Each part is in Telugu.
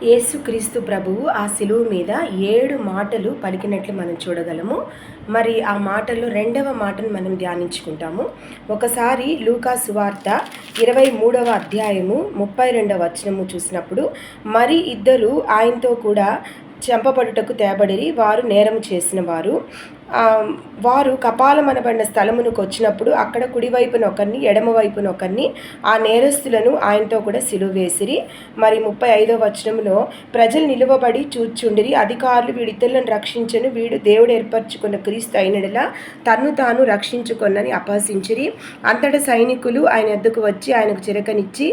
యేసుక్రీస్తు ప్రభువు ఆ శిలువ మీద 7 మాటలు పలికినట్లు మనం చూడగలము. మరి ఆ మాటల్లో రెండవ మాటను మనం ధ్యానించుకుంటాము. ఒకసారి లూకా సువార్త 23వ అధ్యాయము 32వ వచనము చూసినప్పుడు, మరి ఇద్దరు ఆయనతో కూడా చంపబడుటకు తేబడిరి, వారు నేరము చేసిన వారు. వారు కపాలమనబడిన స్థలమునకు వచ్చినప్పుడు అక్కడ కుడివైపున ఒకరిని, ఎడమ వైపున ఒకరిని, ఆ నేరస్తులను ఆయనతో కూడా సిలువ వేసిరి. మరి 35వ వచనంలో, ప్రజలు నిలువబడి చూచుండిరి, అధికారులు వీడి ఇతరులను రక్షించను, వీడు దేవుడు ఏర్పరచుకున్న క్రీస్తు అయినడలా తన్ను తాను రక్షించుకొనని అపహసించిరి. అంతటా సైనికులు ఆయన ఎద్దుకు వచ్చి ఆయనకు చిరకనిచ్చి,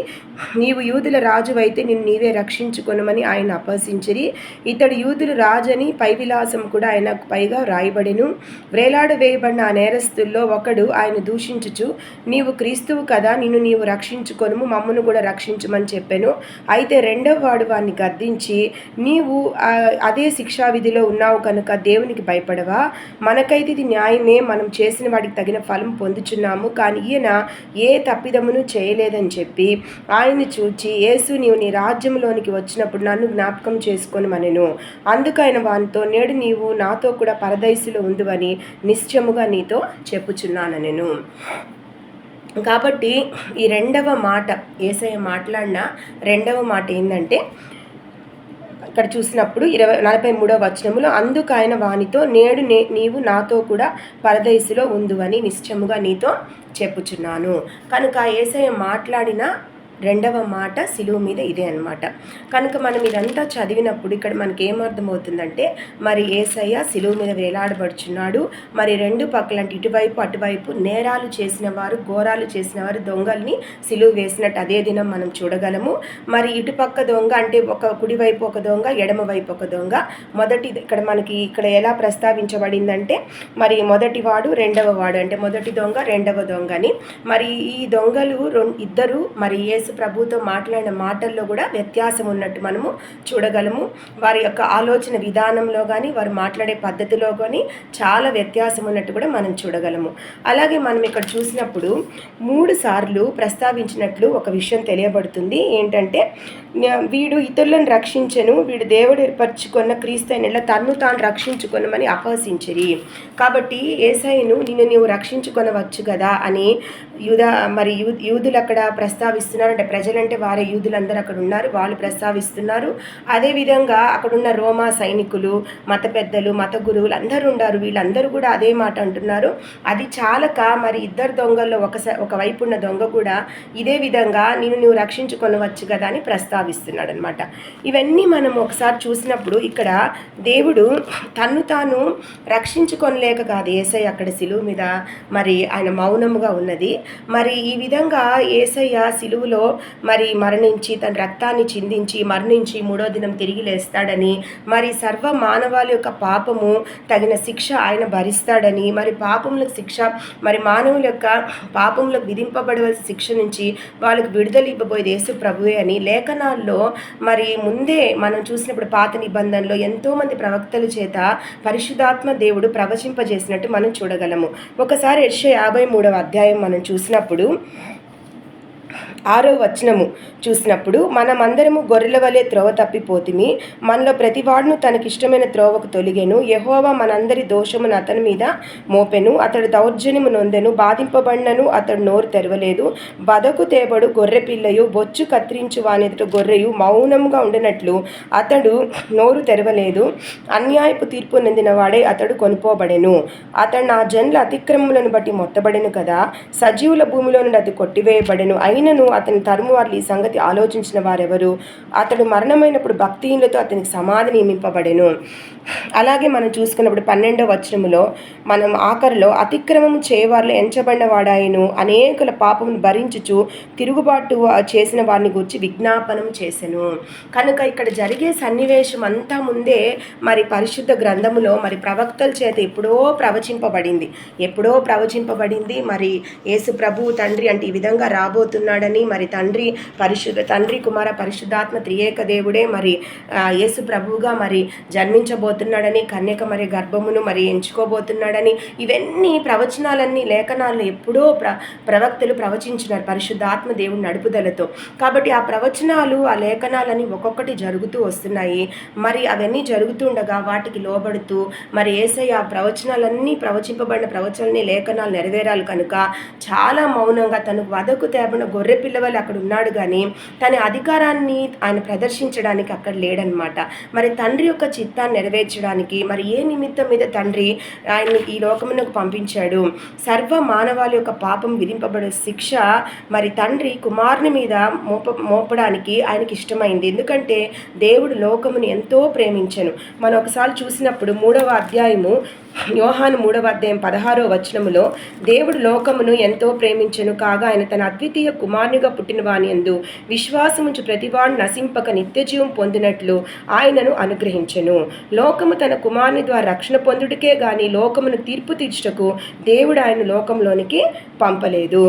నీవు యూదుల రాజు అయితే నిన్ను నీవే రక్షించుకొనమని ఆయన అపహసించిరి. ఇతడు యూదుల రాజని పై విలాసం కూడా ఆయనకు పైగా రాయబడెను. వ్రేలాడ వేయబడిన ఆ నేరస్తుల్లో ఒకడు ఆయన దూషించుచు, నీవు క్రీస్తువు కదా, నిన్ను నీవు రక్షించుకొనుము, మమ్మను కూడా రక్షించమని చెప్పాను. అయితే రెండవ వాడు వాడిని గద్దించి, నీవు అదే శిక్షా విధిలో ఉన్నావు కనుక దేవునికి భయపడవా? మనకైతే ఇది న్యాయమే, మనం చేసిన వాడికి తగిన ఫలం పొందుచున్నాము, కానీ ఈయన ఏ తప్పిదమును చేయలేదని చెప్పి ఆయన్ని చూచి, యేసు నీవు నీ రాజ్యంలోనికి వచ్చినప్పుడు నన్ను జ్ఞాపకం చేసుకొనుమనెను. అందుకైన వానితో, నేడు నీవు నాతో కూడా పరదైసులో ఉందువని నిశ్చయముగా నీతో చెప్పుచున్నాను నేను. కాబట్టి ఈ రెండవ మాట, యేసయ్య మాట్లాడిన రెండవ మాట ఏంటంటే, ఇక్కడ చూసినప్పుడు 43వ వచనములో, అందుకు ఆయన వానితో, నేడు నీవు నాతో కూడా పరదైసులో ఉందువని నిశ్చయముగా నీతో చెప్పుచున్నాను. కనుక యేసయ్య మాట్లాడిన రెండవ మాట సిలువ మీద ఇదే అన్నమాట. కనుక మనం ఇదంతా చదివినప్పుడు ఇక్కడ మనకి ఏమర్థమవుతుందంటే, మరి యేసయ్య సిలువ మీద వేలాడబడుచున్నాడు. మరి రెండు పక్కలంటే ఇటువైపు అటువైపు నేరాలు చేసిన వారు, ఘోరాలు చేసిన వారు, దొంగల్ని సిలువ వేసినట్టు అదే దినం మనం చూడగలము. మరి ఇటుపక్క దొంగ అంటే ఒక కుడివైపు ఒక దొంగ, ఎడమ వైపు ఒక దొంగ. ఇక్కడ ఎలా ప్రస్తావించబడిందంటే, మరి మొదటి వాడు రెండవ వాడు, అంటే మొదటి దొంగ రెండవ దొంగ అని. మరి ఈ దొంగలు ఇద్దరు మరి యేసు ప్రభుతో మాట్లాడిన మాటల్లో కూడా వ్యత్యాసం ఉన్నట్టు మనము చూడగలము. వారి యొక్క ఆలోచన విధానంలో కానీ, వారు మాట్లాడే పద్ధతిలో కానీ చాలా వ్యత్యాసం ఉన్నట్టు కూడా మనం చూడగలము. అలాగే మనం ఇక్కడ చూసినప్పుడు 3 సార్లు ప్రస్తావించినట్లు ఒక విషయం తెలియబడుతుంది. ఏంటంటే, వీడు ఇతరులను రక్షించను, వీడు దేవుడు ఏర్పరచుకున్న క్రీస్తు అయినట్లా తన్ను తాను రక్షించుకొనమని అపహసించిరి. కాబట్టి యేసయ్యను నిన్ను నీవు రక్షించుకొనవచ్చు కదా అని యూదులు అక్కడ ప్రస్తావిస్తున్నారు. అంటే ప్రజలంటే వారే యూదులందరూ అక్కడ ఉన్నారు, వాళ్ళు ప్రస్తావిస్తున్నారు. అదేవిధంగా అక్కడున్న రోమా సైనికులు, మత పెద్దలు, మత గురువులు అందరూ ఉన్నారు, వీళ్ళందరూ కూడా అదే మాట అంటున్నారు. అది చాలక మరి ఇద్దరు దొంగల్లో ఒకవైపు ఉన్న దొంగ కూడా ఇదే విధంగా నువ్వు రక్షించుకొనవచ్చు కదా అని ప్రస్తావిస్తున్నాడు అనమాట. ఇవన్నీ మనం ఒకసారి చూసినప్పుడు ఇక్కడ దేవుడు తన్ను తాను రక్షించుకొనలేక కాదు యేసయ్య అక్కడ సిలువ మీద మరి ఆయన మౌనముగా ఉన్నది. మరి ఈ విధంగా యేసయ్య సిలువలో మరి మరణించి తన రక్తాన్ని చిందించి మరణించి 3వ దినం తిరిగి లేస్తాడని, మరి సర్వ మానవాళి యొక్క పాపము తగిన శిక్ష ఆయన భరిస్తాడని, మరి పాపములకు శిక్ష, మరి మానవుల యొక్క పాపములకు విధింపబడవలసిన శిక్ష నుంచి వాళ్ళకు విడుదల ఇవ్వబోయేది యేసు ప్రభువే అని లేఖనాల్లో మరి ముందే మనం చూసినప్పుడు పాత నిబంధనలో ఎంతోమంది ప్రవక్తల చేత పరిశుద్ధాత్మ దేవుడు ప్రవచింపజేసినట్టు మనం చూడగలము. ఒకసారి యెషయా 53వ అధ్యాయం మనం చూసినప్పుడు 6వ వచనము చూసినప్పుడు, మనమందరము గొర్రెల వలె త్రోవ తప్పిపోతిమి, మనలో ప్రతివాడును తనకిష్టమైన త్రోవకు తొలిగెను, యెహోవా మనందరి దోషమును అతని మీద మోపెను, అతడు దౌర్జన్యము నొందెను, బాధింపబడినను అతడు నోరు తెరవలేదు. బదకు తేబడు గొర్రె పిల్లయు, బొచ్చు కత్తిరించు వానెదుట గొర్రెయు మౌనముగా ఉండినట్లు అతడు నోరు తెరవలేదు. అన్యాయపు తీర్పు నొందిన వాడే అతడు కొనుపోబడెను. అతడు నా జనుల అతిక్రమములను బట్టి మొత్తబడెను కదా, సజీవుల భూమిలో నుండి అది కొట్టివేయబడెను. అయినను అతని తరుము వారు ఈ సంగతి ఆలోచించిన వారెవరు? అతడు మరణమైనప్పుడు భక్తిహీనులతో అతనికి సమాధి నియమింపబడెను. అలాగే మనం చూసుకున్నప్పుడు 12వ వచనములో మనం ఆఖరిలో, అతిక్రమము చేయవారిలో ఎంచబడిన వాడాయను, అనేకుల పాపమును భరించుచు తిరుగుబాటు చేసిన వారిని గురించి విజ్ఞాపనం చేసెను. కనుక ఇక్కడ జరిగే సన్నివేశం అంతా ముందే మరి పరిశుద్ధ గ్రంథములో మరి ప్రవక్తల చేత ఎప్పుడో ప్రవచింపబడింది. మరి యేసు ప్రభువు తండ్రి అంటే ఈ విధంగా రాబోతున్నాడు, ఉన్నాడని, మరి తండ్రి కుమార పరిశుద్ధాత్మ త్రియేక దేవుడే మరి యేసు ప్రభువుగా మరి జన్మించబోతున్నాడని, కన్యక మరి గర్భమును మరి ఎంచుకోబోతున్నాడని, ఇవన్నీ ప్రవచనాలన్నీ లేఖనాలను ఎప్పుడో ప్రవక్తలు ప్రవచించినారు పరిశుద్ధాత్మ దేవుని నడుపుదలతో. కాబట్టి ఆ ప్రవచనాలు ఆ లేఖనాలని ఒక్కొక్కటి జరుగుతూ వస్తున్నాయి. మరి అవన్నీ జరుగుతుండగా వాటికి లోబడుతూ మరి యేసయ్య ఆ ప్రవచనాలన్నీ ప్రవచింపబడిన ప్రవచనాలని లేఖనాలు నెరవేరాలి కనుక చాలా మౌనంగా తనకు వదకు తేబడిన గొర్రె పిల్లవలు అక్కడ ఉన్నాడు, కానీ తన అధికారాన్ని ఆయన ప్రదర్శించడానికి అక్కడ లేడనమాట. మరి తండ్రి యొక్క చిత్తాన్ని నెరవేర్చడానికి మరి ఏ నిమిత్తం మీద తండ్రి ఆయన్ని ఈ లోకమునకు పంపించాడు? సర్వ మానవాళి యొక్క పాపం విధింపబడే శిక్ష మరి తండ్రి కుమారుని మీద మోపడానికి ఆయనకి ఇష్టమైంది. ఎందుకంటే దేవుడు లోకమును ఎంతో ప్రేమించెను. మనం ఒకసారి చూసినప్పుడు 3వ అధ్యాయము యోహాను 3వ అధ్యాయం 16వ వచనములో దేవుడు లోకమును ఎంతో ప్రేమించెను కాగా ఆయన తన అద్వితీయ కుమారునిగా పుట్టిన వాని యందు విశ్వాసముంచు ప్రతివాడు నశింపక నిత్యజీవం పొందినట్లు ఆయనను అనుగ్రహించెను. లోకము తన కుమారుని ద్వారా రక్షణ పొందుటకే గాని లోకమును తీర్పు తీర్చుటకు దేవుడు ఆయన లోకంలోనికి పంపలేదు.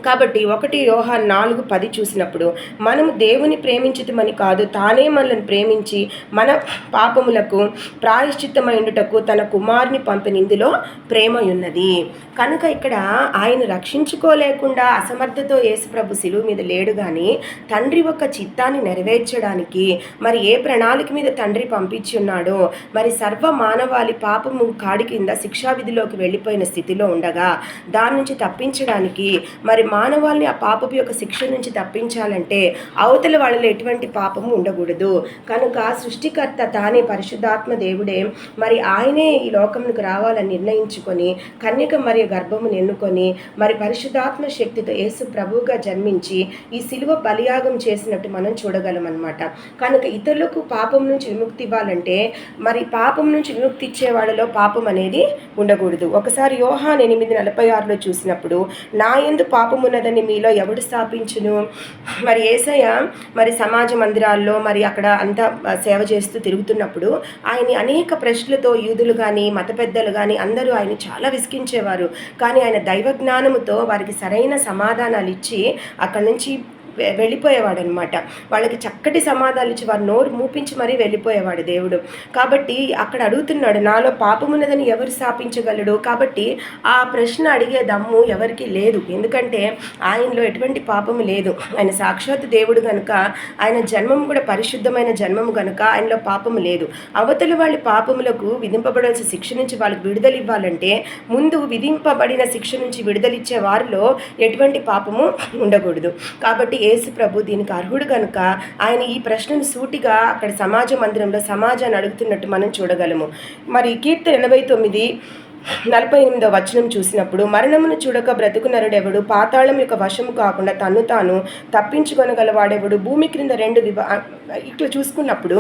కాబట్టి 1 యోహాను 4:10 చూసినప్పుడు మనము దేవుని ప్రేమించుటమని కాదు, తానే మనల్ని ప్రేమించి మన పాపములకు ప్రాయశ్చిత్తమైనటకు తన కుమారుని పంపిన ఇందులో ప్రేమ ఉన్నది. కనుక ఇక్కడ ఆయన రక్షించుకోలేకుండా అసమర్థతో యేసుప్రభు శిలువ మీద లేడు, కానీ తండ్రి యొక్క చిత్తాన్ని నెరవేర్చడానికి మరి ఏ ప్రణాళిక మీద తండ్రి పంపించి ఉన్నాడో, మరి సర్వ మానవాళి పాపము కాడి కింద శిక్షావిధిలోకి వెళ్ళిపోయిన స్థితిలో ఉండగా దాని నుంచి తప్పించడానికి మరి మానవాళ్ళని ఆ పాపపు యొక్క శిక్ష నుంచి తప్పించాలంటే అవతల వాళ్ళలో ఎటువంటి పాపము ఉండకూడదు. కనుక సృష్టికర్త తానే పరిశుద్ధాత్మ దేవుడే మరి ఆయనే ఈ లోకమునకు రావాలని నిర్ణయించుకొని కన్యక మరి గర్భమును ఎన్నుకొని మరి పరిశుద్ధాత్మ శక్తితో యేసు ప్రభువుగా జన్మించి ఈ శిలువ బలియాగం చేసినట్టు మనం చూడగలం అన్నమాట. కనుక ఇతరులకు పాపం నుంచి విముక్తి ఇవ్వాలంటే మరి పాపం నుంచి విముక్తి ఇచ్చే వాళ్ళలో పాపం అనేది ఉండకూడదు. ఒకసారి యోహాను 8:46 చూసినప్పుడు నా యందు పాపం ఉన్నదని మీలో ఎవడు స్థాపించును? మరి యేసయ్య మరి సమాజ మందిరాల్లో మరి అక్కడ అంతా సేవ చేస్తూ తిరుగుతున్నప్పుడు ఆయన్ని అనేక ప్రశ్నలతో యూదులు కానీ మత పెద్దలు కానీ అందరూ ఆయన చాలా విసిగించేవారు. కానీ ఆయన దైవజ్ఞానముతో వారికి సరైన సమాధానాలు ఇచ్చి అక్కడి నుంచి వెళ్ళిపోయేవాడు అనమాట. వాళ్ళకి చక్కటి సమాధానాలు ఇచ్చి వారు నోరు మూపించి మరీ వెళ్ళిపోయేవాడు దేవుడు. కాబట్టి అక్కడ అడుగుతున్నాడు, నాలో పాపమున్నదని ఎవరు స్థాపించగలడు? కాబట్టి ఆ ప్రశ్న అడిగే దమ్ము ఎవరికి లేదు. ఎందుకంటే ఆయనలో ఎటువంటి పాపము లేదు. ఆయన సాక్షాత్ దేవుడు కనుక, ఆయన జన్మము కూడా పరిశుద్ధమైన జన్మము కనుక ఆయనలో పాపము లేదు. అవతల వాళ్ళ పాపములకు విధింపబడాల్సిన శిక్ష నుంచి వాళ్ళకి విడుదల ఇవ్వాలంటే ముందు విధింపబడిన శిక్ష నుంచి విడుదలిచ్చే వారిలో ఎటువంటి పాపము ఉండకూడదు. కాబట్టి యేసు ప్రభు దీనికి అర్హుడు కనుక ఆయన ఈ ప్రశ్నను సూటిగా అక్కడ సమాజ మందిరంలో సమాజాన్ని అడుగుతున్నట్టు మనం చూడగలము. మరి కీర్తన 89:48 వచనం చూసినప్పుడు మరణమును చూడక బ్రతుకు నరుడెవడు, పాతాళం యొక్క వశము కాకుండా తన్ను తాను తప్పించుకొనగలవాడెవడు, భూమి క్రింద ఇట్లా చూసుకున్నప్పుడు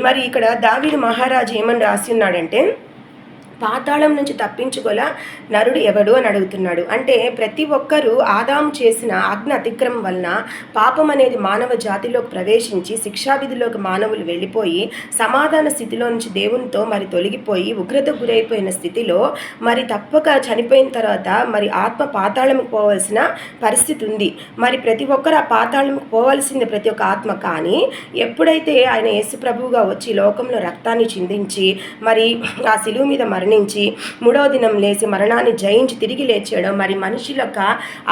మరి ఇక్కడ దావీదు మహారాజు ఏమని రాసి ఉన్నాడంటే పాతాళం నుంచి తప్పించుకోల నరుడు ఎవడు అని అడుగుతున్నాడు. అంటే ప్రతి ఒక్కరూ ఆదాము చేసిన ఆజ్ఞ అతిక్రమం వలన పాపం అనేది మానవ జాతిలోకి ప్రవేశించి శిక్షావిధిలోకి మానవులు వెళ్ళిపోయి సమాధాన స్థితిలో నుంచి దేవునితో మరి తొలగిపోయి ఉగ్రతకు గురైపోయిన స్థితిలో మరి తప్పక చనిపోయిన తర్వాత మరి ఆత్మ పాతాళంకి పోవాల్సిన పరిస్థితి ఉంది. మరి ప్రతి ఒక్కరు ఆ పాతాళంకి పోవాల్సింది ప్రతి ఒక్క ఆత్మ. కానీ ఎప్పుడైతే ఆయన యేసు ప్రభువుగా వచ్చి లోకంలో రక్తాన్ని చిందించి మరి ఆ శిలువ మీద మరణించి 3వ దినం లేచి మరణాన్ని జయించి తిరిగి లేచాడు. మరి మనుషులక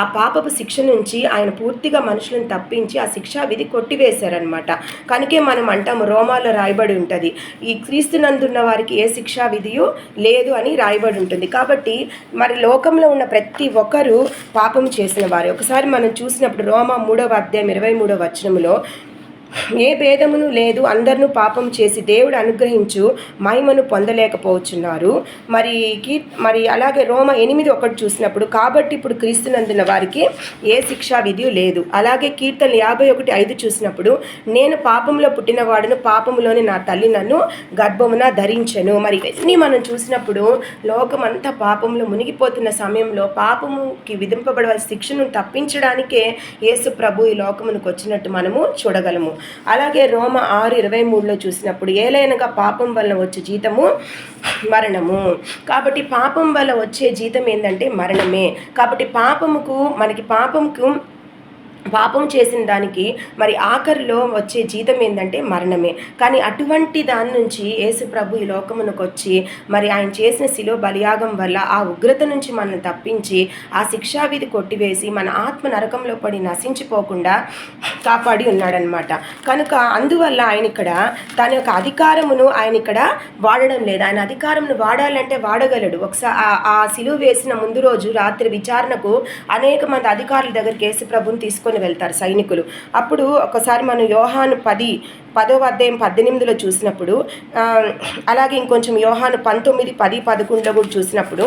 ఆ పాపపు శిక్ష నుంచి ఆయన పూర్తిగా మనుషులను తప్పించి ఆ శిక్షా విధి కొట్టివేశారనమాట. కనుకే మనం అంటాము రోమాలో రాయబడి ఉంటుంది, ఈ క్రీస్తునందున్న వారికి ఏ శిక్షా విధియు లేదు అని రాయబడి ఉంటుంది. కాబట్టి మరి లోకంలో ఉన్న ప్రతి ఒక్కరూ పాపం చేసిన వారు. ఒకసారి మనం చూసినప్పుడు రోమా 3వ అధ్యాయం 23వ వచనములో ఏ భేదమును లేదు, అందరినూ పాపం చేసి దేవుడు అనుగ్రహించు మహిమను పొందలేకపోతున్నారు. మరి అలాగే రోమ 8:1 చూసినప్పుడు కాబట్టి ఇప్పుడు క్రీస్తునందున వారికి ఏ శిక్షా విధి లేదు. అలాగే కీర్తన 51:5 చూసినప్పుడు నేను పాపంలో పుట్టినవాడును, పాపములోని నా తల్లి నన్ను గర్భమున ధరించెను. మరి ఇవన్నీ మనం చూసినప్పుడు లోకమంతా పాపంలో మునిగిపోతున్న సమయంలో పాపముకి విధింపబడవలసిన శిక్షను తప్పించడానికే యేసు ప్రభు ఈ లోకమునికి వచ్చినట్టు మనము చూడగలము. అలాగే రోమ 6:23 చూసినప్పుడు ఏలైనగా పాపం వలన వచ్చే జీతము మరణము. కాబట్టి పాపం వల్ల వచ్చే జీతం ఏంటంటే మరణమే. కాబట్టి పాపముకు పాపం చేసిన దానికి మరి ఆఖరిలో వచ్చే జీతం ఏంటంటే మరణమే. కానీ అటువంటి దాని నుంచి యేసు ప్రభు ఈ లోకమునకు వచ్చి మరి ఆయన చేసిన శిలువ బలియాగం వల్ల ఆ ఉగ్రత నుంచి మనల్ని తప్పించి ఆ శిక్షావిధి కొట్టివేసి మన ఆత్మ నరకంలో పడి నశించిపోకుండా కాపాడి ఉన్నాడనమాట. కనుక అందువల్ల ఆయన ఇక్కడ తన యొక్క అధికారమును ఆయన ఇక్కడ వాడడం లేదు. ఆయన అధికారంను వాడాలంటే వాడగలడు. ఒకసారి ఆ శిలువ వేసిన ముందు రోజు రాత్రి విచారణకు అనేక మంది అధికారుల దగ్గరికి యేసు ప్రభుని తీసుకొని వెళ్తారు సైనికులు. అప్పుడు ఒకసారి మనం యోహాను 10:18 చూసినప్పుడు, అలాగే ఇంకొంచెం యోహాను 19, 10, 11 కూడా చూసినప్పుడు,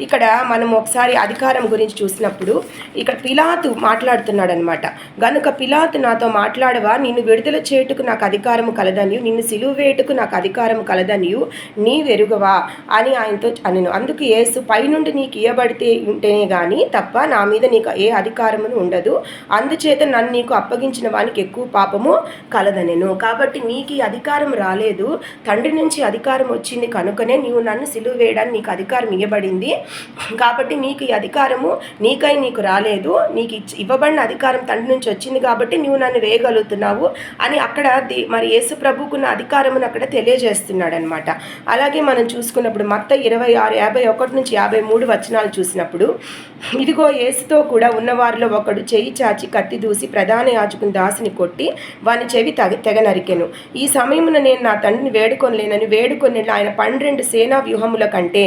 ఇక్కడ మనం ఒకసారి అధికారం గురించి చూసినప్పుడు ఇక్కడ పిలాతు మాట్లాడుతున్నాడు అనమాట. గనుక పిలాతు నాతో మాట్లాడవా, నిన్ను విడుదల చేయుటకు నాకు అధికారము కలదనియు, నిన్ను సిలువ వేయుటకు నాకు అధికారము కలదనియు నీవెరుగవా అని ఆయనతో అనెను. అందుకు యేసు, పైనుండి నీకు ఇయ్యబడితే ఉంటేనే కానీ తప్ప నా మీద నీకు ఏ అధికారమును ఉండదు, అందుచేత నన్ను నీకు అప్పగించిన వానికి ఎక్కువ పాపము కలదనెను. కాబట్టి నీకు ఈ అధికారం రాలేదు, తండ్రి నుంచి అధికారం వచ్చింది కనుకనే నీవు నన్ను సిలువ వేయడానికి నీకు అధికారం ఇవ్వబడింది. కాబట్టి నీకు ఈ అధికారము నీకు రాలేదు, నీకు ఇవ్వబడిన అధికారం తండ్రి నుంచి వచ్చింది కాబట్టి నువ్వు నన్ను వేయగలుగుతున్నావు అని అక్కడ మరి యేసు ప్రభుకున్న అధికారమును అక్కడ తెలియజేస్తున్నాడు అనమాట. అలాగే మనం చూసుకున్నప్పుడు మత్తయి 26:51-53 చూసినప్పుడు, ఇదిగో యేసుతో కూడా ఉన్నవారిలో ఒకడు చెయ్యి చాచి కత్తి దూసి ప్రధాన యాజకుని దాసిని కొట్టి వాని చెవి తెగ నరికెను. ఈ సమయమున నేను నా తండ్రిని వేడుకొనలేనని వేడుకొని ఆయన 12 సేనా వ్యూహముల కంటే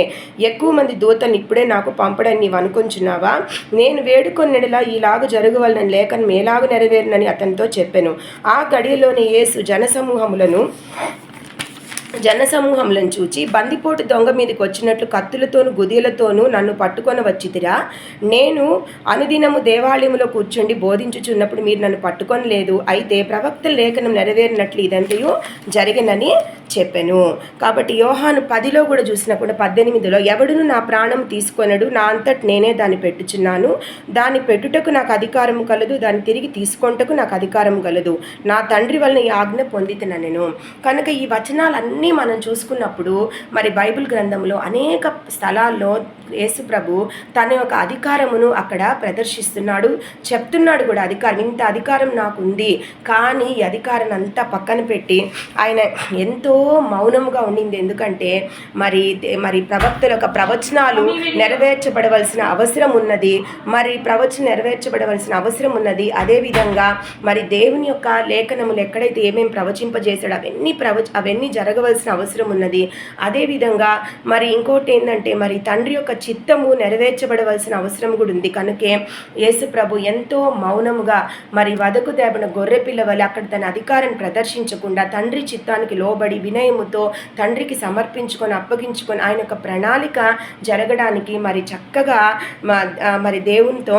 ఎక్కువ మంది దూతలను ఇప్పుడే నాకు పంపడని నీవు అనుకుంటున్నావా? నేను వేడుకొన్నెడలా ఈలాగు జరగవలనని లేఖనం ఎలాగు నెరవేరునని అతనితో చెప్పెను. ఆ గడియలోని యేసు జనసమూహములను చూచి, బందిపోటు దొంగ మీదకి వచ్చినట్లు కత్తులతోనూ గుదిలతోనూ నన్ను పట్టుకొని వచ్చితిరా? నేను అనుదినము దేవాలయములో కూర్చుండి బోధించుచున్నప్పుడు మీరు నన్ను పట్టుకొని లేదు. అయితే ప్రవక్తల లేఖనం నెరవేరినట్లు ఇదంతయు జరిగినని చెప్పెను. కాబట్టి యోహాను 10 కూడా చూసినప్పుడు 18 ఎవడును నా ప్రాణం తీసుకొనడు, నా అంతటి నేనే దాన్ని పెట్టుచున్నాను, దాన్ని పెట్టుటకు నాకు అధికారం కలదు, దాన్ని తిరిగి తీసుకొంటకు నాకు అధికారం కలదు, నా తండ్రి వలన ఈ ఆజ్ఞ పొందితినెను. కనుక ఈ వచనాలన్నీ మనం చూసుకున్నప్పుడు మరి బైబిల్ గ్రంథంలో అనేక స్థలాల్లో యేసు ప్రభు తన యొక్క అధికారమును అక్కడ ప్రదర్శిస్తున్నాడు, చెప్తున్నాడు కూడా. ఇంత అధికారం నాకు ఉంది, కానీ ఈ అధికారాన్ని అంతా పక్కన పెట్టి ఆయన ఎంతో మౌనంగా ఉండింది. ఎందుకంటే మరి ప్రవక్తల యొక్క ప్రవచనాలు నెరవేర్చబడవలసిన అవసరం ఉన్నది, అదేవిధంగా మరి దేవుని యొక్క లేఖనములు ఎక్కడైతే ఏమేమి ప్రవచింపజేశాడో అవన్నీ జరగవలసిన అవసరం ఉన్నది. అదేవిధంగా మరి ఇంకోటి ఏంటంటే మరి తండ్రి యొక్క చిత్తము నెరవేర్చబడవలసిన అవసరం కూడా ఉంది. కనుకే యేసు ప్రభు ఎంతో మౌనముగా మరి వదకు తేబడిన గొర్రెపిల్ల వల్ల అక్కడ తన అధికారాన్ని ప్రదర్శించకుండా తండ్రి చిత్తానికి లోబడి వినయముతో తండ్రికి సమర్పించుకొని అప్పగించుకొని ఆయన యొక్క ప్రణాళిక జరగడానికి మరి చక్కగా మరి దేవునితో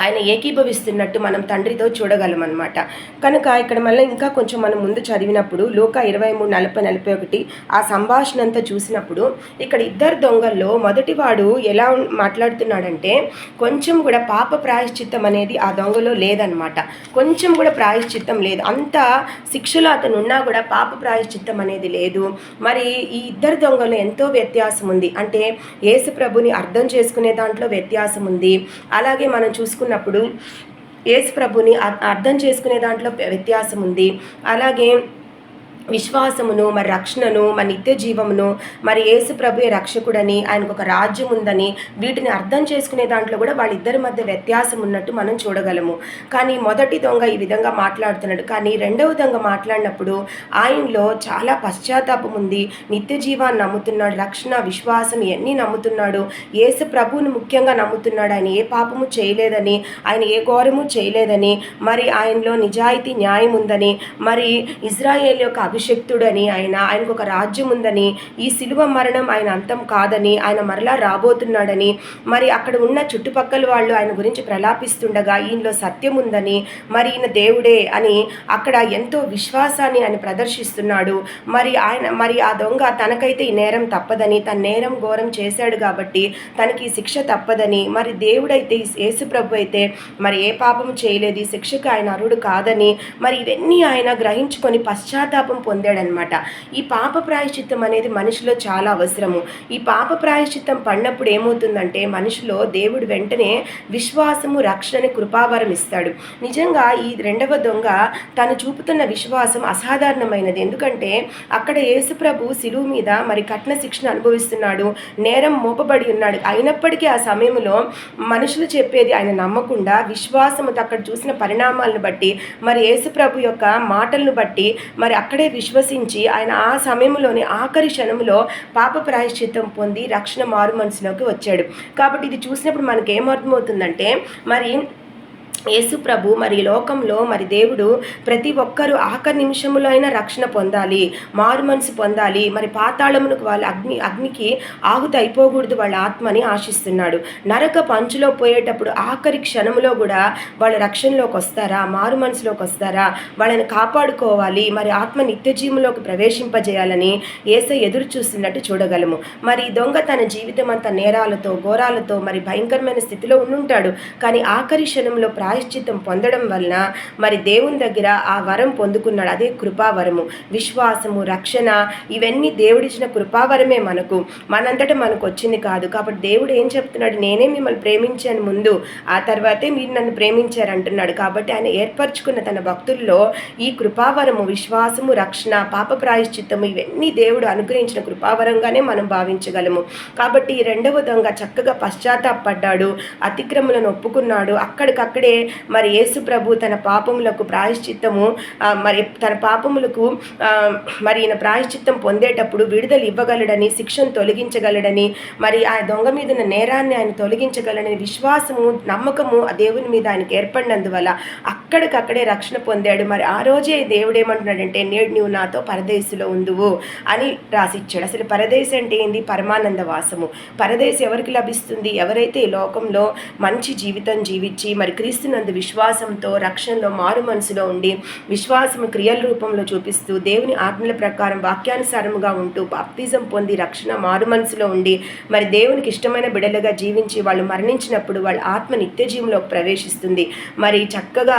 ఆయన ఏకీభవిస్తున్నట్టు మనం తండ్రితో చూడగలం అనమాట. కనుక ఇక్కడ మళ్ళీ ఇంకా కొంచెం మనం ముందు చదివినప్పుడు లూకా 23:40-41 ఆ సంభాషణ అంతా చూసినప్పుడు ఇక్కడ ఇద్దరు దొంగల్లో మొదటివాడు ఎలా మాట్లాడుతున్నాడంటే కొంచెం కూడా పాప ప్రాయశ్చిత్తం అనేది ఆ దొంగలో లేదనమాట. కొంచెం కూడా ప్రాయశ్చిత్తం లేదు, అంత శిక్షలో అతను ఉన్నా కూడా పాప ప్రాయశ్చిత్తం అనేది లేదు. మరి ఈ ఇద్దరు దొంగలు ఎంతో వ్యత్యాసం ఉంది. అంటే యేసు ప్రభుని అర్థం చేసుకునే దాంట్లో వ్యత్యాసం ఉంది. అలాగే మనం చూసుకున్నప్పుడు యేసు ప్రభుని అర్థం చేసుకునే దాంట్లో వ్యత్యాసం ఉంది. అలాగే విశ్వాసమును మరి రక్షణను మరి నిత్య జీవమును మరి యేసు ప్రభువే రక్షకుడని ఆయనకు ఒక రాజ్యం ఉందని వీటిని అర్థం చేసుకునే దాంట్లో కూడా వాళ్ళిద్దరి మధ్య వ్యత్యాసం ఉన్నట్టు మనం చూడగలము. కానీ మొదటి దొంగ ఈ విధంగా మాట్లాడుతున్నాడు, కానీ రెండవ దొంగ మాట్లాడినప్పుడు ఆయనలో చాలా పశ్చాత్తాపం ఉంది, నిత్య జీవాన్ని నమ్ముతున్నాడు, రక్షణ విశ్వాసం ఇవన్నీ నమ్ముతున్నాడు, యేసు ప్రభువుని ముఖ్యంగా నమ్ముతున్నాడు. ఆయన ఏ పాపము చేయలేదని, ఆయన ఏ ఘోరము చేయలేదని, మరి ఆయనలో నిజాయితీ న్యాయం ఉందని, మరి ఇజ్రాయేల్ యొక్క అభిషక్తుడని, ఆయనకు ఒక రాజ్యం ఉందని, ఈ శిలువ మరణం ఆయన అంతం కాదని, ఆయన మరలా రాబోతున్నాడని, మరి అక్కడ ఉన్న చుట్టుపక్కల వాళ్ళు ఆయన గురించి ప్రలాపిస్తుండగా ఈయనలో సత్యం ఉందని, మరి ఈయన దేవుడే అని అక్కడ ఎంతో విశ్వాసాన్ని ఆయన ప్రదర్శిస్తున్నాడు. మరి ఆ దొంగ తనకైతే ఈ నేరం తప్పదని, తన నేరం ఘోరం చేశాడు కాబట్టి తనకి శిక్ష తప్పదని, మరి దేవుడైతే యేసు ప్రభు అయితే మరి ఏ పాపము చేయలేదు, ఈ శిక్షకు ఆయన అర్హుడు కాదని, మరి ఇవన్నీ ఆయన గ్రహించుకొని పశ్చాత్తాపం పొందాడనమాట. ఈ పాప ప్రాయశ్చిత్తం అనేది మనిషిలో చాలా అవసరము. ఈ పాప ప్రాయశ్చిత్తం పడినప్పుడు ఏమవుతుందంటే మనిషిలో దేవుడు వెంటనే విశ్వాసము, రక్షణ, కృపావరం ఇస్తాడు. నిజంగా ఈ రెండవ దొంగ తను చూపుతున్న విశ్వాసం అసాధారణమైనది. ఎందుకంటే అక్కడ యేసుప్రభు శిలువ మీద మరి కఠిన శిక్షను అనుభవిస్తున్నాడు, నేరం మోపబడి ఉన్నాడు. అయినప్పటికీ ఆ సమయంలో మనుషులు చెప్పేది ఆయన నమ్మకుండా విశ్వాసముతో అక్కడ చూసిన పరిణామాలను బట్టి మరి యేసుప్రభు యొక్క మాటలను బట్టి మరి అక్కడే విశ్వసించి ఆయన ఆ సమయంలోనే ఆఖరి క్షణంలో పాప ప్రాయశ్చిత్తం పొంది రక్షణ మారు మనసులోకి వచ్చాడు. కాబట్టి ఇది చూసినప్పుడు మనకి ఏమర్థమవుతుందంటే మరి యేసు ప్రభు మరి లోకంలో మరి దేవుడు ప్రతి ఒక్కరూ ఆఖరి నిమిషంలో అయినా రక్షణ పొందాలి, మారు మనసు పొందాలి, మరి పాతాళమునకు వాళ్ళ అగ్నికి ఆహుతి అయిపోకూడదు వాళ్ళ ఆత్మని ఆశిస్తున్నాడు. నరక పంచులో పోయేటప్పుడు ఆఖరి క్షణంలో కూడా వాళ్ళ రక్షణలోకి వస్తారా, మారు మనసులోకి వస్తారా, వాళ్ళని కాపాడుకోవాలి, మరి ఆత్మ నిత్య జీవంలోకి ప్రవేశింపజేయాలని యేసయ్య ఎదురు చూస్తున్నట్టు చూడగలము. మరి దొంగ తన జీవితం అంతా నేరాలతో, ఘోరాలతో మరి భయంకరమైన స్థితిలో ఉండుంటాడు. కానీ ఆఖరి క్షణంలో ప్రాయశ్చిత్తం పొందడం వలన మరి దేవుని దగ్గర ఆ వరం పొందుకున్నాడు. అదే కృపావరము. విశ్వాసము, రక్షణ ఇవన్నీ దేవుడిచ్చిన కృపావరమే మనకు, మనంతటా మనకు వచ్చింది కాదు. కాబట్టి దేవుడు ఏం చెప్తున్నాడు, నేనే మిమ్మల్ని ప్రేమించాను ముందు, ఆ తర్వాతే మీరు నన్ను ప్రేమించారంటున్నాడు. కాబట్టి ఆయన ఏర్పరచుకున్న తన భక్తుల్లో ఈ కృపావరము, విశ్వాసము, రక్షణ, పాప ప్రాయశ్చిత్తము ఇవన్నీ దేవుడు అనుగ్రహించిన కృపావరంగానే మనం భావించగలము. కాబట్టి ఈ రెండవ దొంగ చక్కగా పశ్చాత్తాపడ్డాడు, అతిక్రమలను ఒప్పుకున్నాడు. అక్కడికక్కడే మరి యేసు ప్రభు తన పాపములకు ప్రాయశ్చిత్తము మరి తన పాపములకు మరి ఈయన ప్రాయశ్చిత్తం పొందేటప్పుడు విడుదల ఇవ్వగలడని, శిక్షను తొలగించగలడని, మరి ఆ దొంగ మీద ఉన్న నేరాన్ని ఆయన తొలగించగలడని విశ్వాసము, నమ్మకము ఆ దేవుని మీద ఆయనకు ఏర్పడినందువల్ల అక్కడికక్కడే రక్షణ పొందాడు. మరి ఆ రోజే దేవుడు ఏమంటున్నాడంటే, నేడు నీవు నాతో పరదేశులో ఉందువు అని రాసిచ్చాడు. అసలు పరదేశం అంటే ఏంది? పరమానంద వాసము. పరదేశం ఎవరికి లభిస్తుంది? ఎవరైతే ఈ లోకంలో మంచి జీవితం జీవించి మరి క్రీస్తునందు విశ్వాసంతో రక్షణలో మారు మనసులో ఉండి విశ్వాసము క్రియల రూపంలో చూపిస్తూ దేవుని ఆజ్ఞల ప్రకారం వాక్యానుసారముగా ఉంటూ బాప్తిజం పొంది రక్షణ మారు మనసులో ఉండి మరి దేవునికి ఇష్టమైన బిడలుగా జీవించి వాళ్ళు మరణించినప్పుడు వాళ్ళ ఆత్మ నిత్య జీవంలోకి ప్రవేశిస్తుంది. మరి చక్కగా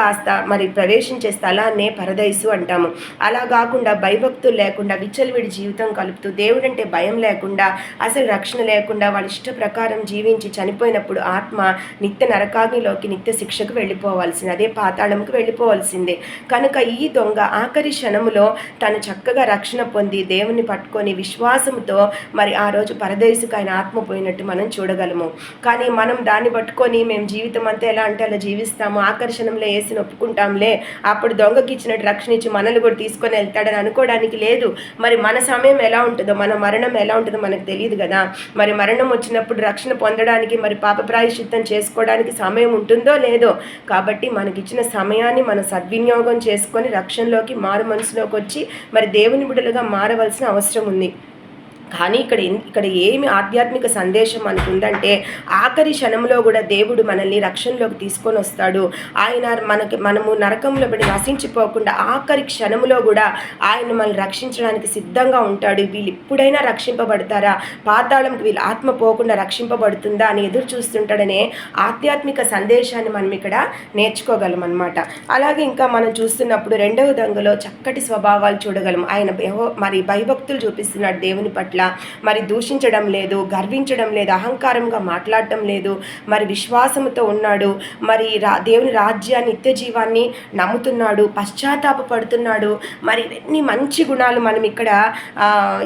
మరి ప్రవేశించే స్థలాన్నే పరదైసు అంటాము. అలా కాకుండా భయభక్తులు లేకుండా విచ్చలవిడి జీవితం కలుపుతూ దేవుడంటే భయం లేకుండా అసలు రక్షణ లేకుండా వాళ్ళ ఇష్ట ప్రకారం జీవించి చనిపోయినప్పుడు ఆత్మ నిత్య నరకాగ్నిలోకి, నిత్య శిక్షకు వెళ్ళిపోవాల్సింది, అదే పాతాళంకు వెళ్ళిపోవాల్సిందే. కనుక ఈ దొంగ ఆఖరి క్షణములో తను చక్కగా రక్షణ పొంది దేవుని పట్టుకొని విశ్వాసంతో మరి ఆ రోజు పరదేశుకు ఆయన ఆత్మ పోయినట్టు మనం చూడగలము. కానీ మనం దాన్ని పట్టుకొని మేము జీవితం అంతా ఎలా అంటే అలా జీవిస్తాము, ఆకర్షణంలో వేసి ఒప్పుకుంటాంలే, అప్పుడు దొంగకి ఇచ్చినట్టు రక్షణ ఇచ్చి మనల్ని కూడా తీసుకొని వెళ్తాడని అనుకోవడానికి లేదు. మరి మన సమయం ఎలా ఉంటుందో, మన మరణం ఎలా ఉంటుందో మనకు తెలియదు కదా. మరి మరణం వచ్చినప్పుడు రక్షణ పొందడానికి మరి పాప ప్రాయశ్చిత్తం చేసుకోవడానికి సమయం ఉంటుందో లేదో. కాబట్టి మనకిచ్చిన సమయాన్ని మనం సద్వినియోగం చేసుకొని రక్షణలోకి, మారు మనసులోకి వచ్చి మరి దేవుని బిడ్డలుగా మారవలసిన అవసరం ఉంది. కానీ ఇక్కడ ఏమి ఆధ్యాత్మిక సందేశం మనకు ఉందంటే, ఆఖరి క్షణంలో కూడా దేవుడు మనల్ని రక్షణలోకి తీసుకొని వస్తాడు. ఆయన మనము నరకంలో పడి నశించిపోకుండా ఆఖరి క్షణంలో కూడా ఆయన మనల్ని రక్షించడానికి సిద్ధంగా ఉంటాడు. వీళ్ళు ఇప్పుడైనా రక్షింపబడతారా, పాతాళంకి వీళ్ళ ఆత్మ పోకుండా రక్షింపబడుతుందా అని ఎదురు చూస్తుంటాడనే ఆధ్యాత్మిక సందేశాన్ని మనం ఇక్కడ నేర్చుకోగలం అన్నమాట. అలాగే ఇంకా మనం చూస్తున్నప్పుడు రెండవ దొంగలో చక్కటి స్వభావాలు చూడగలం. ఆయన మరి భయభక్తులు చూపిస్తున్నాడు దేవుని పట్ల. మరి దూషించడం లేదు, గర్వించడం లేదు, అహంకారంగా మాట్లాడటం లేదు, మరి విశ్వాసంతో ఉన్నాడు, మరి దేవుని రాజ్యాన్ని, నిత్య జీవాన్ని నమ్ముతున్నాడు, పశ్చాత్తాపడుతున్నాడు. మరి ఇవన్నీ మంచి గుణాలు మనం ఇక్కడ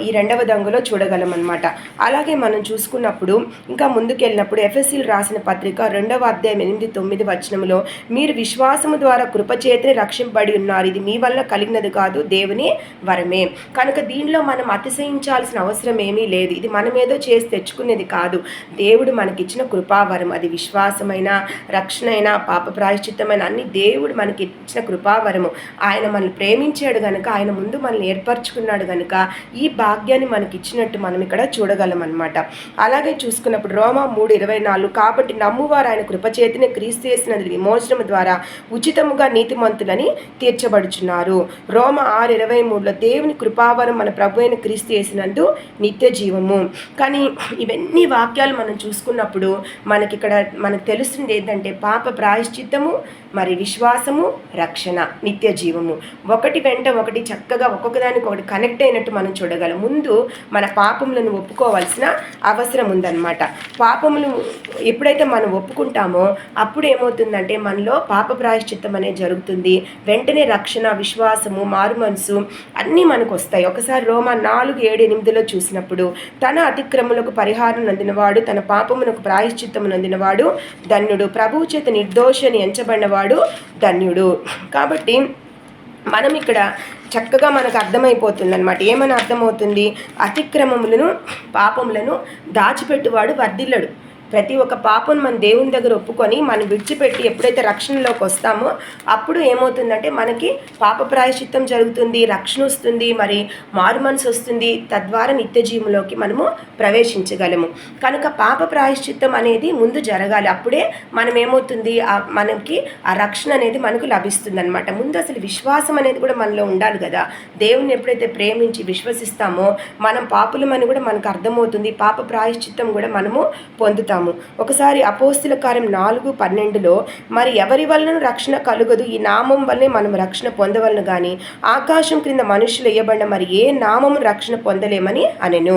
ఈ రెండవ దొంగలో చూడగలం అన్నమాట. అలాగే మనం చూసుకున్నప్పుడు ఇంకా ముందుకెళ్ళినప్పుడు ఎఫెసీయులకు రాసిన పత్రిక 2వ అధ్యాయం 8-9 వచనంలో, మీరు విశ్వాసము ద్వారా కృపచేతనే రక్షింపబడి ఉన్నారు, ఇది మీ వల్ల కలిగినది కాదు, దేవుని వరమే. కనుక దీనిలో మనం అతిశయించాల్సిన అవసరం ఏమీ లేదు. ఇది మనమేదో చేసి తెచ్చుకునేది కాదు, దేవుడు మనకిచ్చిన కృపావరం. అది విశ్వాసమైన, రక్షణ అయినా, పాప ప్రాయశ్చిత్తమైన అన్ని దేవుడు మనకి ఇచ్చిన కృపావరము. ఆయన మనల్ని ప్రేమించాడు కనుక, ఆయన ముందు మనల్ని ఏర్పరచుకున్నాడు కనుక ఈ భాగ్యాన్ని మనకి ఇచ్చినట్టు మనం ఇక్కడ చూడగలం అన్నమాట. అలాగే చూసుకున్నప్పుడు రోమా 3:24, కాబట్టి నమ్మువారు ఆయన కృపచేతనే క్రీస్తు చేసినది విమోచనము ద్వారా ఉచితముగా నీతిమంతులని తీర్చబడుచున్నారు. రోమా 6:23లో దేవుని కృపావరం మన ప్రభు అయిన క్రీస్తు చేసినందు నిత్య జీవము. కానీ ఇవన్నీ వాక్యాలు మనం చూసుకున్నప్పుడు మనకి తెలుస్తుంది ఏంటంటే, పాప ప్రాయశ్చిత్తము మరి విశ్వాసము, రక్షణ, నిత్య జీవము, ఒకటి వెంట ఒకటి చక్కగా ఒక్కొక్కదానికి ఒకటి కనెక్ట్ అయినట్టు మనం చూడగలం. ముందు మన పాపములను ఒప్పుకోవాల్సిన అవసరం ఉందన్నమాట. పాపములు ఎప్పుడైతే మనం ఒప్పుకుంటామో అప్పుడు ఏమవుతుందంటే మనలో పాప ప్రాయశ్చిత్తం అనేది జరుగుతుంది. వెంటనే రక్షణ, విశ్వాసము, మారు మనసు అన్నీ మనకు వస్తాయి. ఒకసారి రోమా 4:7-8 చూసినప్పుడు, తన అతిక్రమములకు పరిహారం నందినవాడు, తన పాపమునకు ప్రాయశ్చిత్తము నందినవాడు ధన్యుడు, ప్రభువు చేత నిర్దోషని ఎంచబడినవాడు ధన్యుడు. కాబట్టి మనం ఇక్కడ చక్కగా మనకు అర్థమైపోతుంది అనమాట. ఏమని అర్థమవుతుంది? అతిక్రమములను, పాపములను దాచిపెట్టువాడు వర్ధిల్లడు. ప్రతి ఒక్క పాపను మన దేవుని దగ్గర ఒప్పుకొని మనం విడిచిపెట్టి ఎప్పుడైతే రక్షణలోకి వస్తామో అప్పుడు ఏమవుతుందంటే మనకి పాప ప్రాయశ్చిత్తం జరుగుతుంది, రక్షణ వస్తుంది, మరి మారు మనసు వస్తుంది. తద్వారా నిత్య జీవంలోకి మనము ప్రవేశించగలము. కనుక పాప ప్రాయశ్చిత్తం అనేది ముందు జరగాలి. అప్పుడే మనం ఏమవుతుంది, మనకి ఆ రక్షణ అనేది మనకు లభిస్తుంది అనమాట. ముందు అసలు విశ్వాసం అనేది కూడా మనలో ఉండాలి కదా. దేవుని ఎప్పుడైతే ప్రేమించి విశ్వసిస్తామో మనం పాపులమని కూడా మనకు అర్థమవుతుంది. పాప ప్రాయశ్చిత్తం కూడా మనము పొందుతాము. ఒకసారి అపోస్తుల కార్యం 4:12 మరి ఎవరి వలన రక్షణ కలుగదు, ఈ నామం వల్లనే మనం రక్షణ పొందవలను కానీ ఆకాశం క్రింద మనుషులు ఇయ్యబడిన మరి ఏ నామము రక్షణ పొందలేమని అనెను.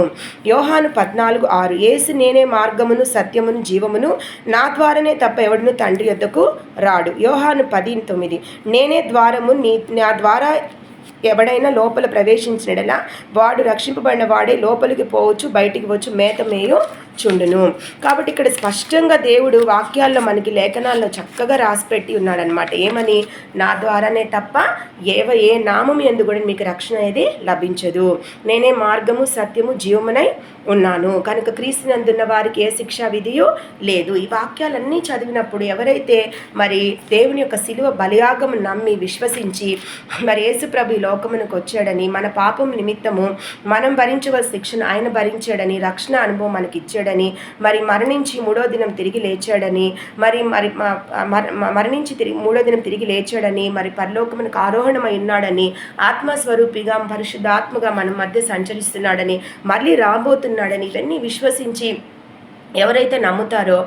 యోహాను 14:6 యేసు నేనే మార్గమును సత్యమును జీవమును, నా ద్వారానే తప్ప ఎవడును తండ్రి యొద్దకు రాడు. యోహాను 10:9 నేనే ద్వారము, నా ద్వారా ఎవడైనా లోపల ప్రవేశించినడలా వాడు రక్షింపబడిన వాడే లోపలికి పోవచ్చు, బయటికి వచ్చు, మేత మేయు చుండును. కాబట్టి ఇక్కడ స్పష్టంగా దేవుడు వాక్యాల్లో మనకి లేఖనాల్లో చక్కగా రాసిపెట్టి ఉన్నాడనమాట. ఏమని? నా ద్వారానే తప్ప ఏ నామం యందు కూడా మీకు రక్షణ అనేది లభించదు. నేనే మార్గము, సత్యము, జీవమునై ఉన్నాను. కనుక క్రీస్తునందున్న వారికి ఏ శిక్షా విధియో లేదు. ఈ వాక్యాలన్నీ చదివినప్పుడు ఎవరైతే మరి దేవుని యొక్క శిలువ బలియాగము నమ్మి విశ్వసించి మరి యేసు ప్రభు ఈ లోకమునకు వచ్చాడని, మన పాపం నిమిత్తము మనం భరించవలసిన శిక్షను ఆయన భరించాడని, రక్షణ అనుభవం మనకి ఇచ్చాడని, మరి మరణించి 3వ దినం తిరిగి లేచాడని, మరణించి తిరిగి 3వ దినం తిరిగి లేచాడని, మరి పరలోకమునకు ఆరోహణమై ఉన్నాడని, ఆత్మస్వరూపిగా పరిశుద్ధాత్మగా మన మధ్య సంచరిస్తున్నాడని, మళ్ళీ రాబోతున్నాడని, ఇవన్నీ విశ్వసించి ఎవరైతే నమ్ముతారో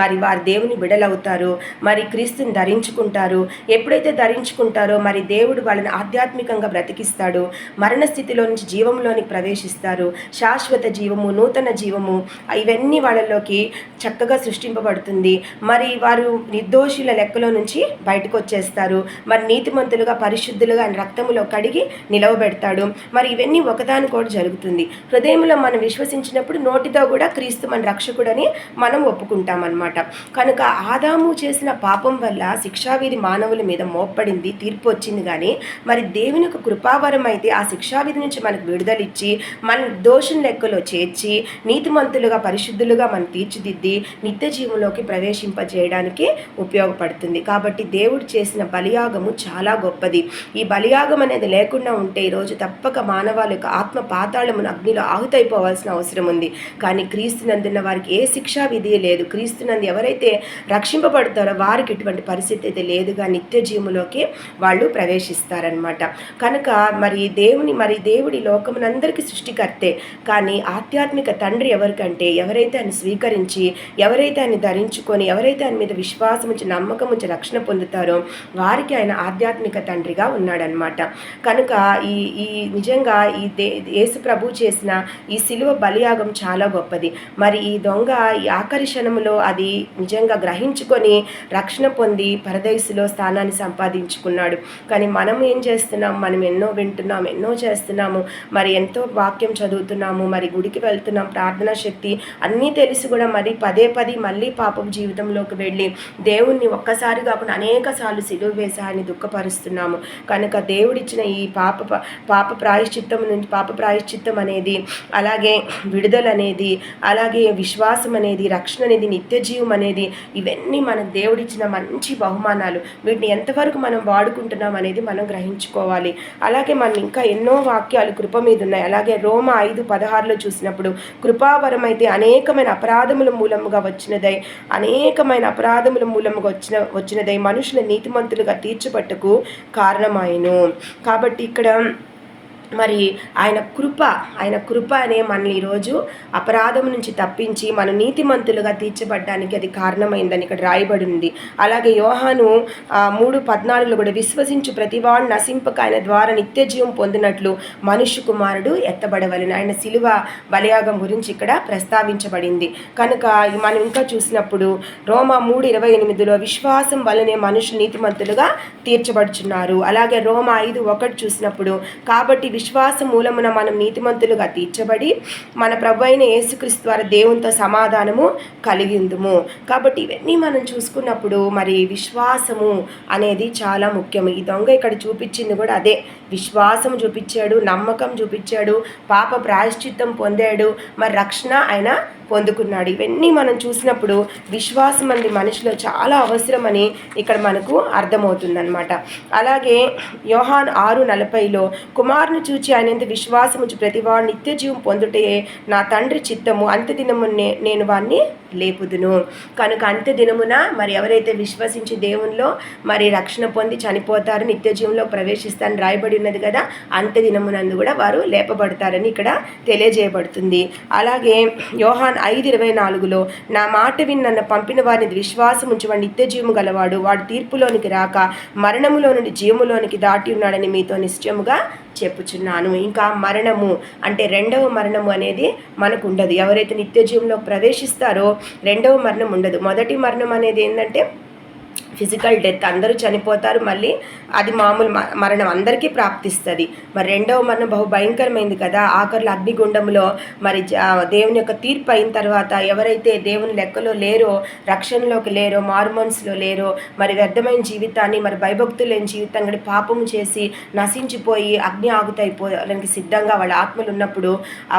మరి వారు దేవుని బిడలవుతారు. మరి క్రీస్తుని ధరించుకుంటారు. ఎప్పుడైతే ధరించుకుంటారో మరి దేవుడు వాళ్ళని ఆధ్యాత్మికంగా బ్రతికిస్తాడు. మరణ స్థితిలో నుంచి జీవంలోనికి ప్రవేశిస్తారు. శాశ్వత జీవము, నూతన జీవము ఇవన్నీ వాళ్ళలోకి చక్కగా సృష్టింపబడుతుంది. మరి వారు నిర్దోషుల లెక్కలో నుంచి బయటకు వచ్చేస్తారు. మరి నీతిమంతులుగా, పరిశుద్ధులుగా ఆయన రక్తములో కడిగి నిలవబెడతాడు. మరి ఇవన్నీ ఒకదానికోటి జరుగుతుంది. హృదయంలో మనం విశ్వసించినప్పుడు నోటితో కూడా క్రీస్తు మన రక్షకుడు అని మనం ఒప్పుకుంటామన్నమాట. కనుక ఆదాము చేసిన పాపం వల్ల శిక్షావిధి మానవుల మీద మోపడింది, తీర్పు వచ్చింది. కానీ మరి దేవుని యొక్క కృపావరం అయితే ఆ శిక్షావిధి నుంచి మనకు విడుదలిచ్చి మన దోషం లెక్కలో చేర్చి నీతిమంతులుగా, పరిశుద్ధులుగా మనం తీర్చిదిద్ది నిత్య జీవంలోకి ప్రవేశింపజేయడానికి ఉపయోగపడుతుంది. కాబట్టి దేవుడు చేసిన బలియాగము చాలా గొప్పది. ఈ బలియాగం అనేది లేకుండా ఉంటే ఈరోజు తప్పక మానవాళి యొక్క ఆత్మ పాతాళమును అగ్నిలో ఆహుతైపోవాల్సిన అవసరం ఉంది. కానీ క్రీస్తునందున్న వారికి ఏ శిక్షా విధి లేదు. క్రీస్తునందు ఎవరైతే రక్షింపబడతారో వారికి ఇటువంటి పరిస్థితి అయితే లేదుగా నిత్య జీవులోకి వాళ్ళు ప్రవేశిస్తారనమాట. కనుక మరి దేవుడి లోకమునందరికీ సృష్టికర్తే. కానీ ఆధ్యాత్మిక తండ్రి ఎవరికంటే ఎవరైతే ఆయన స్వీకరించి, ఎవరైతే ఆయన ధరించుకొని, ఎవరైతే ఆయన మీద విశ్వాసం ఉంచి, నమ్మకం ఉంచి రక్షణ పొందుతారో వారికి ఆయన ఆధ్యాత్మిక తండ్రిగా ఉన్నాడనమాట. కనుక ఈ నిజంగా యేసు ప్రభు చేసిన ఈ శిలువ బలియాగం చాలా గొప్పది. మరి ఈ దొంగ ఈ ఆఖరి క్షణంలో అది నిజంగా గ్రహించుకొని రక్షణ పొంది పరదేశులో స్థానాన్ని సంపాదించుకున్నాడు. కానీ మనం ఏం చేస్తున్నాం? మనం ఎన్నో వింటున్నాం, ఎన్నో చేస్తున్నాము, మరి ఎంతో వాక్యం చదువుతున్నాము, మరి గుడికి వెళ్తున్నాం, ప్రార్థనా శక్తి అన్నీ తెలిసి కూడా మరి పదే మళ్ళీ పాపం జీవితంలోకి వెళ్ళి దేవుణ్ణి ఒక్కసారి కాకుండా అనేక సార్లు సిలువ వేసి ఆయన్ని దుఃఖపరుస్తున్నాము. కనుక దేవుడిచ్చిన ఈ పాప ప్రాయశ్చిత్తం అనేది, అలాగే విడుదల అనేది, అలాగే విశ్వాసం అనేది, రక్షణ అనేది, నిత్య జీవం అనేది, ఇవన్నీ మనకు దేవుడిచ్చిన మంచి బహుమానాలు. వీటిని ఎంతవరకు మనం వాడుకుంటున్నాం అనేది మనం గ్రహించుకోవాలి. అలాగే మనం ఇంకా ఎన్నో వాక్యాలు కృప మీద ఉన్నాయి. అలాగే రోమా 5:16 చూసినప్పుడు కృపావరం అయితే అనేకమైన అపరాధముల మూలముగా వచ్చినదై మనుషుల నీతిమంతులుగా తీర్చబట్టుకు కారణమాయను. కాబట్టి ఇక్కడ మరి ఆయన కృప అనే మనల్ని ఈరోజు అపరాధం నుంచి తప్పించి మన నీతిమంతులుగా తీర్చబడ్డానికి అది కారణమైందని ఇక్కడ రాయబడి ఉంది. అలాగే యోహాను 3:14 కూడా విశ్వసించు ప్రతివాడు నశింపక ఆయన ద్వారా నిత్య జీవం పొందినట్లు మనుష్య కుమారుడు ఎత్తబడవలెను. ఆయన శిలువ బలియాగం గురించి ఇక్కడ ప్రస్తావించబడింది. కనుక మనం ఇంకా చూసినప్పుడు రోమా 3:28 విశ్వాసం వలనే మనుషులు నీతిమంతులుగా తీర్చబడుచున్నారు. అలాగే రోమా 5:1 చూసినప్పుడు కాబట్టి విశ్వాస మూలమున మనం నీతిమంతులుగా తీర్చబడి మన ప్రభు అయిన యేసుక్రీస్తు ద్వారా దేవునితో సమాధానము కలిగి ఉందుము. కాబట్టి ఇవన్నీ మనం చూసుకున్నప్పుడు మరి విశ్వాసము అనేది చాలా ముఖ్యము. ఈ దొంగ ఇక్కడ చూపించింది కూడా అదే, విశ్వాసం చూపించాడు, నమ్మకం చూపించాడు, పాప ప్రాయశ్చిత్తం పొందాడు, మరి రక్షణ ఆయన పొందుకున్నాడు. ఇవన్నీ మనం చూసినప్పుడు విశ్వాసం అనేది మనిషిలో చాలా అవసరమని ఇక్కడ మనకు అర్థమవుతుందన్నమాట. అలాగే యోహాను 6:40 కుమారుని చూచి ఆయన ఎంత విశ్వాసము ప్రతివాడు నిత్య జీవం పొందుటే నా తండ్రి చిత్తము అంత్య దినము నేను వాడిని లేపుదును. కనుక అంత్య దినమున మరి ఎవరైతే విశ్వసించి దేవునిలో మరి రక్షణ పొంది చనిపోతారు, నిత్య జీవంలో ప్రవేశిస్తారని రాయబడి ఉన్నది కదా, అంత్య దినమునందు కూడా వారు లేపబడతారని ఇక్కడ తెలియజేయబడుతుంది. అలాగే యోహాను 5:24 నా మాట విని నన్ను పంపిన వారిని విశ్వాసం ఉంచువాడు నిత్య జీవము గలవాడు, వాడు తీర్పులోనికి రాక మరణములో నుండి జీవములోనికి దాటి ఉన్నాడని మీతో నిశ్చయముగా చెప్పుచున్నాను. ఇంకా మరణము అంటే రెండవ మరణము అనేది మనకు ఉండదు. ఎవరైతే నిత్య జీవంలో ప్రవేశిస్తారో రెండవ మరణం ఉండదు. మొదటి మరణం అనేది ఏంటంటే ఫిజికల్ డెత్, అందరూ చనిపోతారు, మళ్ళీ అది మామూలు మరణం అందరికీ ప్రాప్తిస్తుంది. మరి రెండవ మరణం బహు భయంకరమైంది కదా. ఆఖరులో అగ్నిగుండంలో మరి దేవుని యొక్క తీర్పు అయిన తర్వాత ఎవరైతే దేవుని లెక్కలో లేరో, రక్షణలోకి లేరో, మారుమనసులో లేరో, మరి వ్యర్థమైన జీవితాన్ని, మరి భయభక్తులు లేని జీవితం గడి పాపము చేసి నశించిపోయి అగ్ని ఆగుతైపోవడానికి సిద్ధంగా వాళ్ళ ఆత్మలు ఉన్నప్పుడు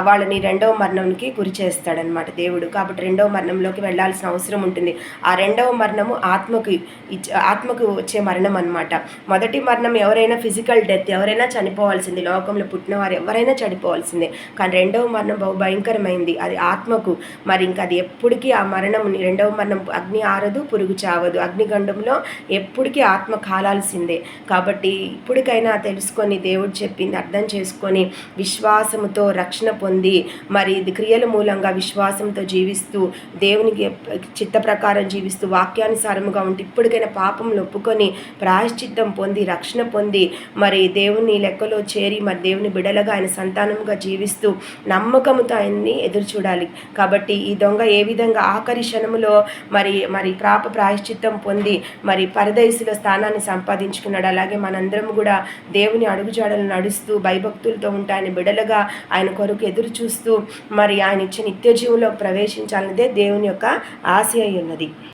వాళ్ళని రెండవ మరణంకి గురి చేస్తాడనమాట దేవుడు. కాబట్టి రెండవ మరణంలోకి వెళ్ళాల్సిన అవసరం ఉంటుంది. ఆ రెండవ మరణము ఆత్మకు వచ్చే మరణం అనమాట. మొదటి మరణం ఎవరైనా ఫిజికల్ డెత్, ఎవరైనా చనిపోవాల్సింది, లోకంలో పుట్టిన వారు ఎవరైనా చనిపోవాల్సిందే. కానీ రెండవ మరణం బహు భయంకరమైంది, అది ఆత్మకు. మరి ఇంకా అది ఎప్పటికీ ఆ మరణం, రెండవ మరణం అగ్ని ఆరదు, పురుగు చావదు, అగ్నిగండంలో ఎప్పటికీ ఆత్మ కాలాల్సిందే. కాబట్టి ఇప్పటికైనా తెలుసుకొని దేవుడు చెప్పింది అర్థం చేసుకొని విశ్వాసముతో రక్షణ పొంది మరి ఇది క్రియల మూలంగా విశ్వాసంతో జీవిస్తూ దేవునికి చిత్త ప్రకారం జీవిస్తూ వాక్యానుసారముగా ఉంటే ఇప్పటికైనా పాపంలో ఒప్పుకొని ప్రాయశ్చిత్తం పొంది రక్షణ పొంది మరి దేవుని లెక్కలో చేరి మరి దేవుని బిడలగా ఆయన సంతానంగా జీవిస్తూ నమ్మకంతో ఆయన్ని ఎదురు చూడాలి. కాబట్టి ఈ దొంగ ఏ విధంగా ఆఖరి క్షణములో మరి ప్రాయశ్చిత్తం పొంది మరి పరదేశుల స్థానాన్ని సంపాదించుకున్నాడు, అలాగే మనందరం కూడా దేవుని అడుగుజాడలు నడుస్తూ భయభక్తులతో ఉంటే ఆయన బిడలుగా ఆయన కొరకు ఎదురు చూస్తూ మరి ఆయన ఇచ్చే నిత్య జీవంలో ప్రవేశించాలన్నదే దేవుని యొక్క ఆశ అయి ఉన్నది.